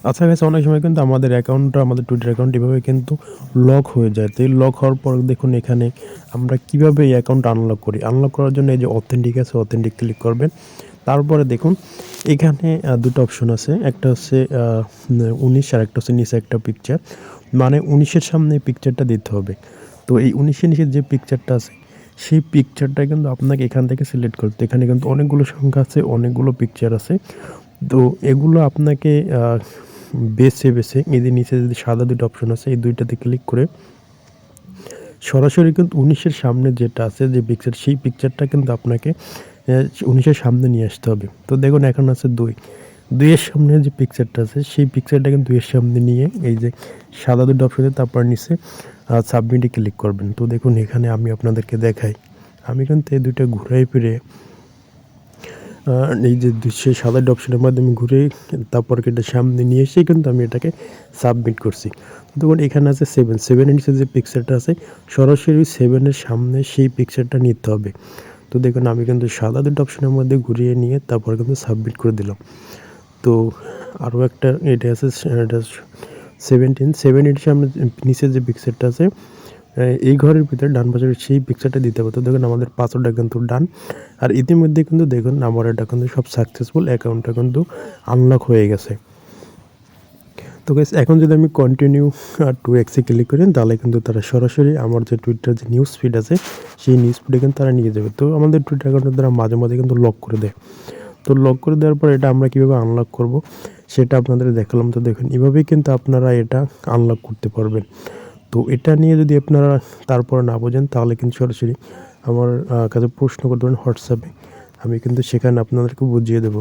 আচ্ছা গাইস, অনেক সময় কিন্তু আমাদের অ্যাকাউন্টটা, আমাদের টুইটার অ্যাকাউন্ট এভাবে কিন্তু লক হয়ে যায়। তো এই লক হওয়ার পর দেখুন এখানে আমরা কিভাবে এই অ্যাকাউন্ট আনলক করি। আনলক করার জন্য এই যে অথেন্টিক আছে, অথেন্টিক ক্লিক করবেন। তারপরে দেখুন এখানে দুটো অপশন আছে, একটা হচ্ছে 19 আর একটা হচ্ছে নিচে একটা পিকচার, মানে 19-এর সামনে পিকচারটা দিতে হবে। তো এই 19-এর নিচে যে পিকচারটা আছে সেই পিকচারটা কিন্তু আপনাকে এখান থেকে সিলেক্ট করতে, এখানে কিন্তু অনেকগুলো সংখ্যা আছে, অনেকগুলো পিকচার আছে। তো এগুলো আপনাকে বেছে বেছে এই যে নিচে যদি সাদা দুটো অপশন আছে এই দুইটাতে ক্লিক করে সরাসরি কিন্তু 19-এর সামনে যেটা আছে যে পিকচার, সেই পিকচারটা কিন্তু আপনাকে 19-এর সামনে নিয়ে আসতে হবে। তো দেখুন এখন আছে 2-এর সামনে যে পিকচারটা আছে সেই পিকচারটা কিন্তু 2-এর সামনে নিয়ে এই যে সাদা দুটো অপশনে তারপর নিচে সাবমিটে ক্লিক করবেন। তো দেখুন এখানে আমি আপনাদেরকে দেখাই, আমি কিন্তু এই দুইটা ঘুরাই ফিরে এই যে সেই সাদা অপশনের মাধ্যমে ঘুরে তারপর এটা সামনে নিয়ে এসে কিন্তু আমি এটাকে সাবমিট করছি। তখন এখানে আছে 7 নিচে যে পিকচারটা আছে সরাসরি 7-এর সামনে সেই পিকচারটা নিতে হবে। তো দেখুন আমি কিন্তু সাদা দুটো অপশনের মধ্যে ঘুরিয়ে নিয়ে তারপর কিন্তু সাবমিট করে দিলাম। তো আরও একটা এটা আছে, এটা 7-এর সামনে নিচে যে পিকচারটা আছে এই ঘরের ভিতরে ডান পাশের সেই পিকচারটা দিতে হবে। তো দেখুন আমাদের পাসওয়ার্ডটা কিন্তু ডান। আর ইতিমধ্যে কিন্তু দেখুন আমার এটা কিন্তু সব সাকসেসফুল, অ্যাকাউন্টটা কিন্তু আনলক হয়ে গেছে। তো গাইস এখন যদি আমি কন্টিনিউ আর 2x ক্লিক করি তাহলে কিন্তু তারা সরাসরি আমার যে টুইটার যে নিউজ ফিড আছে সেই নিউজ ফিডে কিন্তু তারা নিয়ে যাবে। তো আমাদের টুইটার অ্যাকাউন্টের দ্বারা মাঝে মাঝে কিন্তু লক করে দেয়। তো লক করে দেওয়ার পর এটা আমরা কীভাবে আনলক করব সেটা আপনাদের দেখালাম। তো দেখুন এভাবেই কিন্তু আপনারা এটা আনলক করতে পারবেন। তো এটা নিয়ে যদি আপনারা তারপর না বোঝেন তাহলে কিন্তু সরাসরি আমার কাছে প্রশ্ন করতে পারেন হোয়াটসঅ্যাপে, আমি কিন্তু সেখানে আপনাদেরকে বুঝিয়ে দেবো।